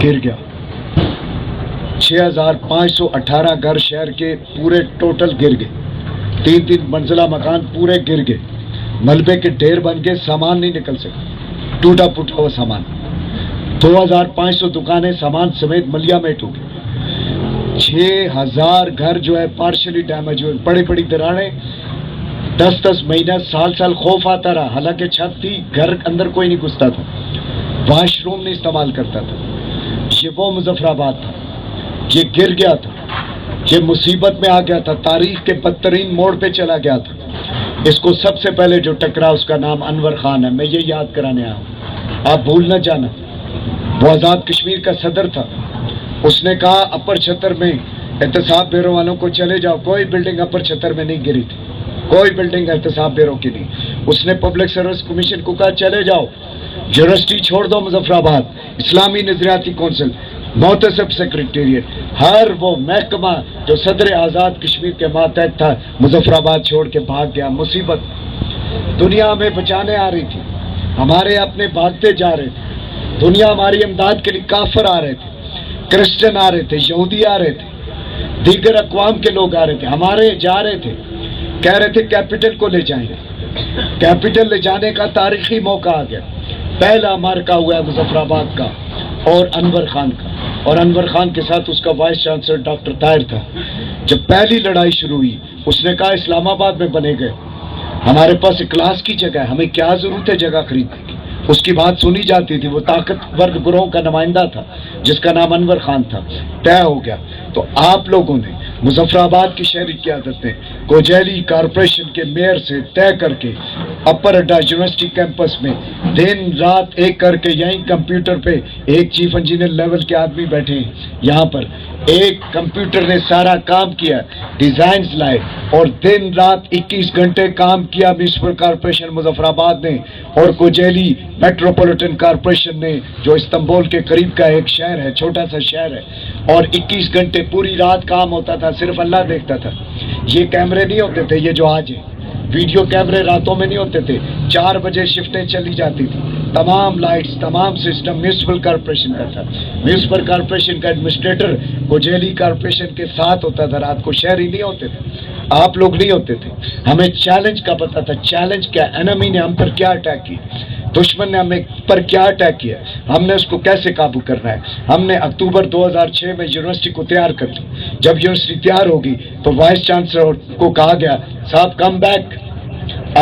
گر گیا. 6518 گھر شہر کے پورے ٹوٹل گر گئے. 3 منزلہ مکان پورے گر گئے. ملبے کے ڈھیر بن کے سامان نہیں نکل سکا, ٹوٹا پھوٹا ہوا سامان. 2500 دکانیں سامان سمیت ملیامٹ ہو گئی. 6000 گھر جو ہے پارشلی ڈیمیج ہوئے. بڑی بڑی دراڑیں. 10 مہینہ سال خوف آتا رہا, حالانکہ چھت تھی, گھر اندر کوئی نہیں گھستا تھا, واش روم نہیں استعمال کرتا تھا. یہ وہ مظفر آباد تھا, یہ گر گیا تھا, یہ مصیبت میں آ گیا تھا, تاریخ کے بدترین موڑ پہ چلا گیا تھا. اس کو سب سے پہلے جو ٹکرا اس کا نام انور خان ہے. میں یہ یاد کرانے آیا ہوں, آپ بھول نہ جانا. وہ آزاد کشمیر کا صدر تھا. اس نے کہا اپر چھتر میں احتساب بیرو والوں کو چلے جاؤ. کوئی بلڈنگ اپر چھتر میں نہیں گری تھی, کوئی بلڈنگ احتساب بیرو کی نہیں. اس نے پبلک سروس کمیشن کو کہا چلے جاؤ, یونیورسٹی چھوڑ دو مظفر آباد, اسلامی نظریاتی کونسل, محتسب سیکریٹریٹ, ہر وہ محکمہ جو صدر آزاد کشمیر کے ماتحت تھا مظفر آباد چھوڑ کے بھاگ گیا. مصیبت دنیا ہمیں بچانے آ رہی تھی, ہمارے اپنے بھاگتے جا رہے تھے. دنیا ہماری امداد کے لیے کافر آ رہے تھے, کرسچن آ رہے تھے, یہودی آ رہے تھے, دیگر اقوام کے لوگ آ رہے تھے, ہمارے جا رہے تھے. کہہ رہے تھے کیپٹل کو لے جائیں گے. کیپٹل لے جانے کا تاریخی موقع آ گیا. پہلا مارکا ہوا ہے مظفر آباد کا اور انور خان کا, اور انور خان کے ساتھ اس کا وائس چانسلر ڈاکٹر طاہر تھا. جب پہلی لڑائی شروع ہوئی اس نے کہا اسلام آباد میں بنے گئے, ہمارے پاس اکلاس کی جگہ ہے, ہمیں کیا ضرورت ہے جگہ خریدنے کی. اس کی بات سنی جاتی تھی. وہ طاقتور گروہ کا نمائندہ تھا جس کا نام انور خان تھا. طے ہو گیا. تو آپ لوگوں نے مظفر آباد کی شہری قیادت نے کوجیلی کارپوریشن کے میئر سے طے کر کے اپر اڈا یونیورسٹی کیمپس میں دن رات ایک کر کے, یہیں کمپیوٹر پہ ایک چیف انجینئر لیول کے آدمی بیٹھے ہیں, یہاں پر ایک کمپیوٹر نے سارا کام کیا, ڈیزائنز لائے اور دن رات 21 گھنٹے کام کیا میونسپل کارپوریشن مظفر آباد نے اور کوجیلی میٹروپولیٹن کارپوریشن نے, جو استنبول کے قریب کا ایک شہر ہے, چھوٹا سا شہر ہے. اور 21 گھنٹے پوری رات کام ہوتا تھا, صرف اللہ دیکھتا تھا. یہ کیمرے نہیں ہوتے تھے یہ جو آج ہیں, ویڈیو کیمرے راتوں میں نہیں ہوتے تھے. 4 بجے شفٹیں چلی جاتی تھی, تمام لائٹس, تمام سسٹم میونسپل کارپوریشن کا تھا. میونسپل کارپوریشن کا ایڈمنسٹریٹر کوجیلی کارپوریشن کے ساتھ ہوتا تھا رات کو. شہری نہیں ہوتے تھے, آپ لوگ نہیں ہوتے تھے. ہمیں چیلنج کا پتہ تھا. چیلنج کیا, انیمی نے ہم پر کیا اٹیک کی, دشمن نے ہمیں پر کیا اٹیک کیا, ہم نے اس کو کیسے قابو کرنا ہے. ہم نے اکتوبر 2006 میں یونیورسٹی کو تیار کر لی. جب یونیورسٹی تیار ہوگی تو وائس چانسلر کو کہا گیا صاحب کم بیک,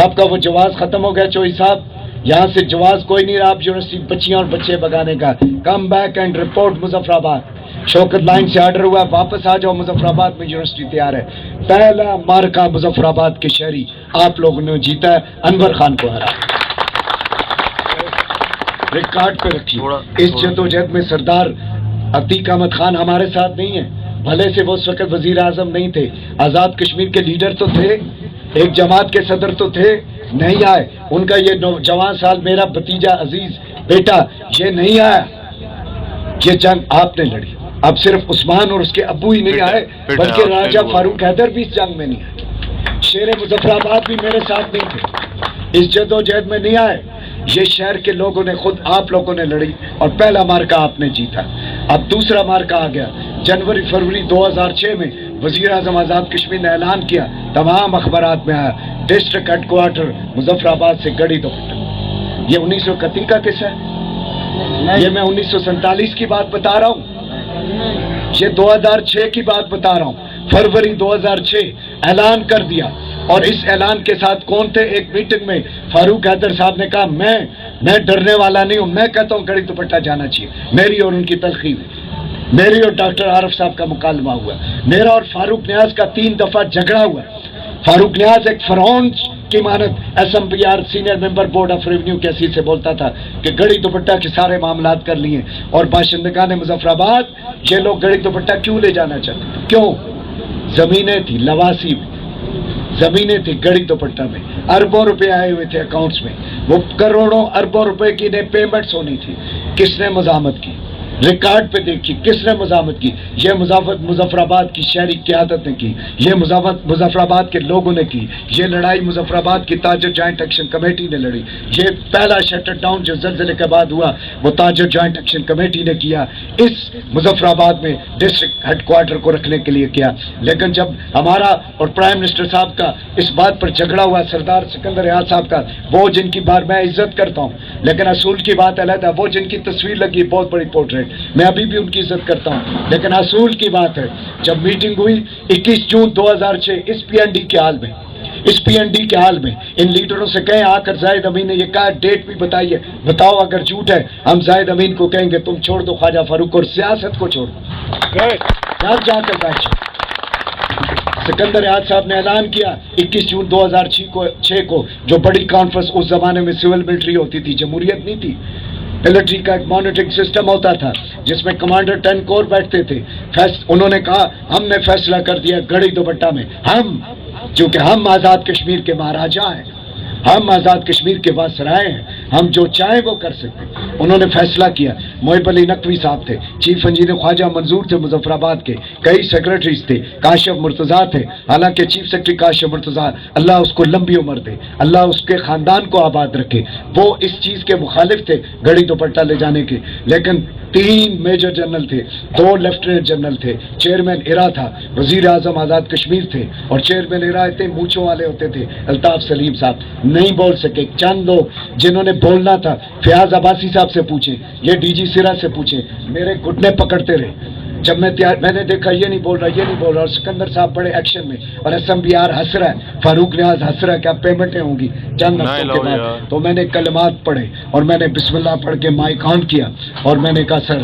آپ کا وہ جواز ختم ہو گیا چوئی صاحب, یہاں سے جواز کوئی نہیں رہا آپ یونیورسٹی بچیاں اور بچے بگانے کا. Come back and report Muzaffar آباد. شوکت لائن سے آرڈر ہوا واپس آ جاؤ, مظفر آباد میں یونیورسٹی تیار ہے. پہلا مارکا مظفر آباد کے شہری آپ لوگوں نے جیتا ہے, انور خان کو ہرا. ریکارڈ پہ رکھی. اس جدوجہد میں سردار عتیق احمد خان ہمارے ساتھ نہیں ہے, بھلے سے وہ اس وقت وزیر اعظم نہیں تھے. آزاد کشمیر کے لیڈر تو تھے, ایک جماعت کے صدر تو تھے, نہیں آئے. ان کا یہ نوجوان سال میرا بھتیجا عزیز بیٹا یہ نہیں آیا. یہ جنگ آپ نے لڑی. اب صرف عثمان اور اس کے ابو ہی نہیں آئے بلکہ راجہ فاروق حیدر بھی اس جنگ میں نہیں آئے. شیر مظفر آباد بھی میرے ساتھ نہیں تھے, اس جدوجہد میں نہیں آئے. یہ شہر کے لوگوں نے خود آپ لوگوں نے لڑی اور پہلا مارکا آپ نے جیتا. اب دوسرا مارکا آ گیا. جنوری فروری 2006 میں وزیر اعظم آزاد کشمیر نے اعلان کیا, تمام اخبارات میں آیا, ڈسٹرکٹ ہیڈ کوارٹر مظفر آباد سے گڑھی دوپٹہ. یہ 1931 کا قصہ ہے, یہ میں 1947 کی بات بتا رہا ہوں, یہ 2006 کی بات بتا رہا ہوں. فروری 2006 اعلان کر دیا. اور اس اعلان کے ساتھ کون تھے؟ ایک میٹنگ میں فاروق حیدر صاحب نے کہا میں ڈرنے والا نہیں ہوں, میں کہتا ہوں گڑھی دوپٹہ جانا چاہیے. میری اور ان کی تلخی ہوئی, میری اور ڈاکٹر عارف صاحب کا مکالمہ ہوا, میرا اور فاروق نیاز کا 3 دفعہ جھگڑا ہوا. فاروق نیاز ایک فرعون کی مانت S M P R senior member board of revenue کے حیثیت سے بولتا تھا کہ گڑھی دوپٹہ کے سارے معاملات کر لیے, اور باشندگان مظفر آباد یہ لوگ گڑھی دوپٹہ کیوں لے جانا چاہتے تھے؟ کیوں؟ زمینیں تھی لواسی میں, زمینیں تھی گڑھی دوپٹہ میں, اربوں روپے آئے ہوئے تھے اکاؤنٹس میں, وہ کروڑوں اربوں روپے کی پیمنٹس ہونی تھی. کس نے مزاحمت کی؟ ریکارڈ پہ دیکھیے کس نے مزاحمت کی. یہ مزاحمت مظفرآباد کی شہری قیادت نے کی, یہ مزاحمت مظفرآباد کے لوگوں نے کی, یہ لڑائی مظفرآباد کی تاجر جوائنٹ ایکشن کمیٹی نے لڑی. یہ پہلا شٹر ڈاؤن جو زلزلے کے بعد ہوا وہ تاجر جوائنٹ ایکشن کمیٹی نے کیا, اس مظفرآباد میں ڈسٹرکٹ ہیڈ کوارٹر کو رکھنے کے لیے کیا. لیکن جب ہمارا اور پرائم منسٹر صاحب کا اس بات پر جھگڑا ہوا, سردار سکندر ریاض صاحب کا, وہ جن کی بار میں عزت کرتا ہوں لیکن اصول کی بات علیحدہ, وہ جن کی تصویر لگی بہت بڑی پورٹریٹ, میں ابھی بھی ان کی عزت کرتا ہوں لیکن اصول کی بات ہے. جب میٹنگ ہوئی 21 جون 2006 اس پی این ڈی کے حال میں, اس پی این ڈی کے حال میں ان لیڈروں سے کہیں آ کر زاہد امین نے یہ کہا ڈیٹ بھی بتائیے, بتاؤ اگر جھوٹ ہے ہم زاہد امین کو کہیں گے تم چھوڑ دو خواجہ فاروق اور سیاست کو چھوڑ دو, جا کر بیٹھ جاؤ. سکندر ریاض صاحب نے اعلان کیا 21 جون 2006 کو, جو بڑی کانفرنس اس زمانے میں سول ملٹری ہوتی تھی, جمہوریت نہیں تھی, ملٹری کا ایک مانیٹرنگ سسٹم ہوتا تھا جس میں کمانڈر 10 کور بیٹھتے تھے. انہوں نے کہا ہم نے فیصلہ کر دیا گڑھی دوپٹہ میں, ہم چونکہ ہم آزاد کشمیر کے مہاراجا ہیں, ہم آزاد کشمیر کے واسرائے ہیں, ہم جو چاہیں وہ کر سکتے ہیں. انہوں نے فیصلہ کیا. محب علی نقوی صاحب تھے, چیف انجینئر خواجہ منظور تھے مظفرآباد کے, کئی سیکرٹریز تھے, کاشف مرتضیٰ تھے, حالانکہ چیف سیکرٹری کاشف مرتضیٰ اللہ اس کو لمبی عمر دے, اللہ اس کے خاندان کو آباد رکھے, وہ اس چیز کے مخالف تھے گڑھی دوپٹہ لے جانے کے. لیکن 3 میجر جنرل تھے, 2 لیفٹیننٹ جنرل تھے, چیئرمین ارا تھا, وزیر اعظم آزاد کشمیر تھے, اور چیئرمین ارا اتنے مونچھوں والے ہوتے تھے الطاف سلیم صاحب, نہیں بول سکے. چند لوگ جنہوں نے بولنا تھا, فیاض عباسی صاحب سے پوچھیں, یہ ڈی جی سرا سے پوچھیں, میرے گھٹنے پکڑتے رہے جب میں نے دیکھا یہ نہیں بول رہا, یہ نہیں بول رہا, اور سکندر صاحب بڑے ایکشن میں, اور ایس ایم بی آر ہنس رہا ہے, فاروق نیاز ہنس رہا ہے کہ اب پیمنٹیں ہوں گی چند ہفتوں کے بعد. تو میں نے کلمات پڑھے اور میں نے بسم اللہ پڑھ کے مائک آن کیا اور میں نے کہا سر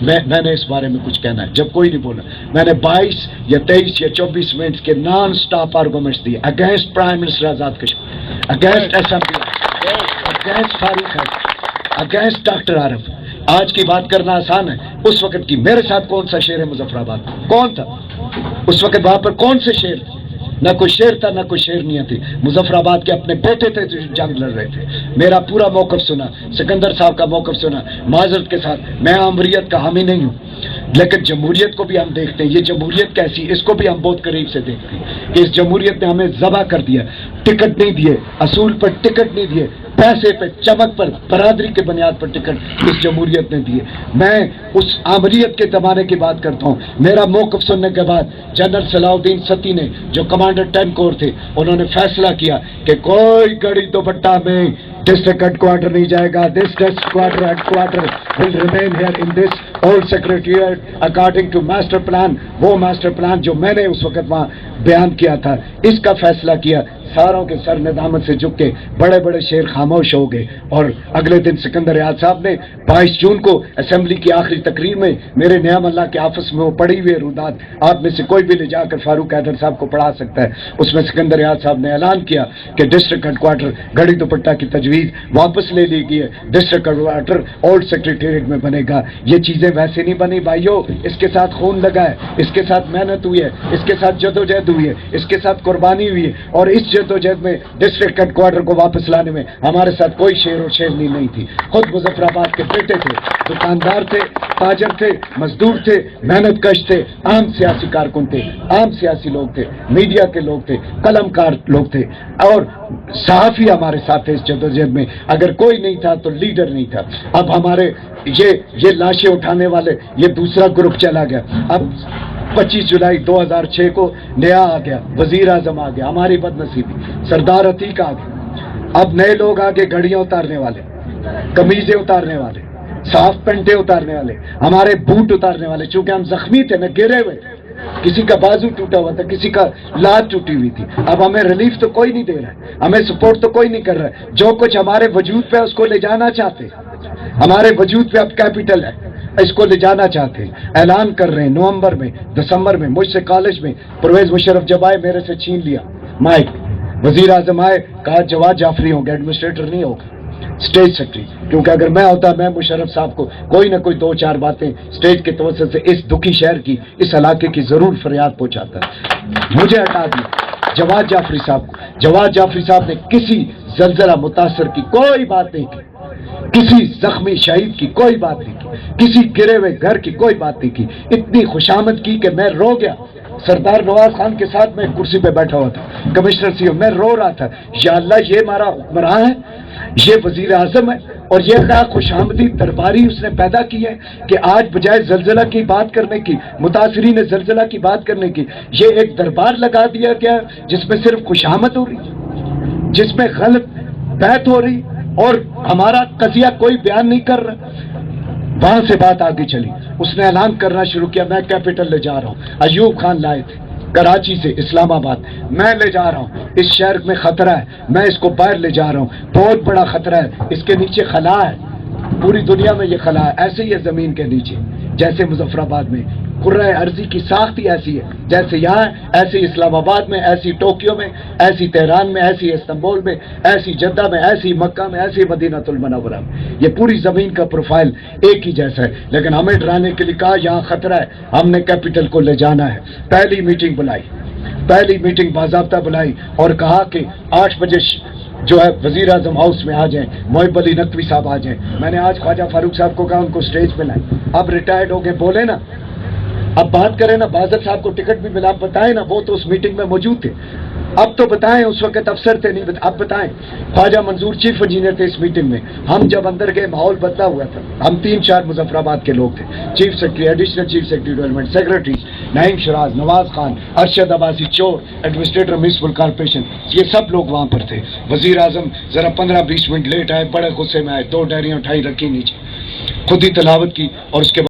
میں نے اس بارے میں کچھ کہنا ہے. جب کوئی نہیں بولا میں نے 22 یا 23 یا 24 منٹ کے نان سٹاپ آرگومنٹس دیے against prime minister Azad Kashmir, against S M B R, against Farooq ہے, اگینسٹ ڈاکٹر عارف. آج کی بات کرنا آسان ہے, اس وقت کی میرے ساتھ کون سا شیر ہے مظفرآباد, کون تھا اس وقت وہاں پر, کون سے شیر تھے؟ نہ کوئی شیر تھا نہ کوئی شیرنیاں تھی. مظفرآباد کے اپنے بیٹے تھے جو جنگ لڑ رہے تھے. میرا پورا موقف سنا, سکندر صاحب کا موقف سنا. معذرت کے ساتھ میں امریت کا حامی نہیں ہوں لیکن جمہوریت کو بھی ہم دیکھتے ہیں, یہ جمہوریت کیسی, اس کو بھی ہم بہت قریب سے دیکھتے ہیں کہ اس جمہوریت نے ہمیں ذبح کر دیا, ٹکٹ نہیں دیے, اصول پر ٹکٹ نہیں دیے, پیسے پہ چمک پر برادری کے بنیاد پر ٹکٹ اس جمہوریت نے دیے. میں اس آمریت کے زمانے کی بات کرتا ہوں. میرا موقف سننے کے بعد جنرل صلاح الدین ستی نے جو کمانڈر 10 کور تھے, انہوں نے فیصلہ کیا کہ کوئی گڑھی دوپٹہ میں ڈسٹرکٹ ہیڈ کوارٹر نہیں جائے گا. This district quarter head quarter will remain here in this old secretariat according to master plan. وہ ماسٹر پلان جو میں نے اس وقت وہاں بیان کیا تھا, اس کا فیصلہ کیا. ساروں کے سر ندامت سے جھک کے بڑے بڑے شیر خاموش ہو گئے. اور اگلے دن سکندر ریاض صاحب نے 22 جون کو اسمبلی کی آخری تقریر میں میرے نعم اللہ کے آفس میں وہ پڑھی ہوئی رودات, آپ میں سے کوئی بھی لے جا کر فاروق حیدر صاحب کو پڑھا سکتا ہے. اس میں سکندر ریاض صاحب نے اعلان کیا کہ district headquarter Garhi Dupatta کی تجویز واپس لے لی گئی ہے, district headquarter old secretariat میں بنے گا. یہ چیزیں ویسے نہیں بنی بھائیو, اس کے ساتھ خون لگا ہے, اس کے ساتھ محنت ہوئی ہے, اس کے ساتھ جدوجہد ہوئی ہے, اس کے ساتھ قربانی ہوئی ہے. اور اس جدوجہد میں ڈسٹرکٹ ہیڈ کوارٹر کو واپس لانے میں ہمارے ساتھ کوئی شیر اور شیرنی نہیں تھی. خود مظفرآباد کے بیٹے تھے, دکاندار تھے, تاجر تھے, مزدور تھے, محنت کش تھے, عام سیاسی کارکن تھے, عام سیاسی لوگ تھے, میڈیا کے لوگ تھے, قلم کار لوگ تھے, اور صحافی ہمارے ساتھ تھے اس جدوجہد میں. اگر کوئی نہیں تھا تو لیڈر نہیں تھا. اب ہمارے یہ لاشیں اٹھانے والے یہ دوسرا گروپ چلا گیا. اب 25 جولائی 2006 کو نیا آ گیا, وزیر اعظم آ گیا, ہماری بد نصیبی سردار عتیق آ گیا. اب نئے لوگ آگے گھڑیاں اتارنے والے, قمیضیں اتارنے والے, صاف پینٹیں اتارنے والے, ہمارے بوٹ اتارنے والے. چونکہ ہم زخمی تھے نا, گرے ہوئے تھے, کسی کا بازو ٹوٹا ہوا تھا, کسی کا لات ٹوٹی ہوئی تھی. اب ہمیں ریلیف تو کوئی نہیں دے رہا ہے, ہمیں سپورٹ تو کوئی نہیں کر رہا ہے. جو کچھ ہمارے وجود پہ اس کو لے جانا چاہتے, ہمارے وجود پہ اب کیپٹل ہے, اس کو لے جانا چاہتے ہیں. اعلان کر رہے ہیں نومبر میں, دسمبر میں. مجھ سے کالج میں پرویز مشرف جب آئے میرے سے چھین لیا مائک. وزیر اعظم آئے, کہا جواد جعفری ہوں گے, ایڈمنسٹریٹر نہیں ہوگا, اسٹیج سیکرٹری. کیونکہ اگر میں ہوتا, میں مشرف صاحب کو کوئی نہ کوئی 2-4 باتیں اسٹیج کے توسط سے اس دکھی شہر کی, اس علاقے کی ضرور فریاد پہنچاتا. مجھے ہٹا دیا جواد جعفری صاحب کو. جواد جعفری صاحب نے کسی زلزلہ متاثر کی کوئی بات نہیں کی, کسی زخمی شہید کی کوئی بات نہیں کی, کسی گرے ہوئے گھر کی کوئی بات نہیں کی. اتنی خوشامد کی کہ میں رو گیا. سردار نواز خان کے ساتھ میں کرسی پہ بیٹھا ہوا تھا, کمشنر سی, میں رو رہا تھا, یا اللہ یہ ہمارا حکمراں ہے, یہ وزیر اعظم ہے, اور یہ نہ خوش آمدی درباری اس نے پیدا کی ہے کہ آج بجائے زلزلہ کی بات کرنے کی, متاثرین زلزلہ کی بات کرنے کی, یہ ایک دربار لگا دیا گیا جس میں صرف خوش آمد ہو رہی, جس میں غلط بیعت ہو رہی, اور ہمارا قضیہ کوئی بیان نہیں کر رہا. وہاں سے بات آگے چلی, اس نے اعلان کرنا شروع کیا, میں کیپٹل لے جا رہا ہوں. ایوب خان لائے تھے کراچی سے اسلام آباد, میں لے جا رہا ہوں, اس شہر میں خطرہ ہے, میں اس کو باہر لے جا رہا ہوں, بہت بڑا خطرہ ہے, اس کے نیچے خلا ہے, پوری دنیا میں یہ خلا ہے, ایسے ہی ہے زمین کے نیچے, جیسے مظفر آباد میں قرۂ ارضی کی ساخت ہی ایسی ہے, جیسے یہاں ایسی اسلام آباد میں, ایسی ٹوکیو میں, ایسی تہران میں, ایسی استنبول میں, ایسی جدہ میں, ایسی مکہ میں, ایسی مدینہ المنورہ میں. یہ پوری زمین کا پروفائل ایک ہی جیسا ہے, لیکن ہمیں ڈرانے کے لیے کہا یہاں خطرہ ہے, ہم نے کیپٹل کو لے جانا ہے. پہلی میٹنگ بلائی, پہلی میٹنگ باضابطہ بلائی, اور کہا کہ 8 بجے جو ہے وزیر اعظم ہاؤس میں آ جائیں, محب علی نقوی صاحب آ جائیں. میں نے آج خواجہ فاروق صاحب کو کہا ان کو سٹیج پہ لائیں, اب ریٹائرڈ ہو گئے, بولے نا, اب بات کریں نا. بازر صاحب کو ٹکٹ بھی ملا, بتائیں نا, وہ تو اس میٹنگ میں موجود تھے, اب تو بتائیں, اس وقت افسر تھے نہیں, اب بتائیں. خواجہ منظور چیف انجینئر تھے اس میٹنگ میں. ہم جب اندر گئے ماحول بدلا ہوا تھا, ہم 3-4 مظفر آباد کے لوگ تھے, chief secretary, additional chief secretary development, secretary Naeem Shiraz, Nawaz Khan, Arshad Abbasi چور, ایڈمنسٹریٹر میونسپل کارپوریشن, یہ سب لوگ وہاں پر تھے. وزیر اعظم ذرا 15-20 منٹ لیٹ آئے, بڑے غصے میں آئے, 2 ڈائریاں اٹھائی رکھی نیچے, خود ہی تلاوت کی, اور اس کے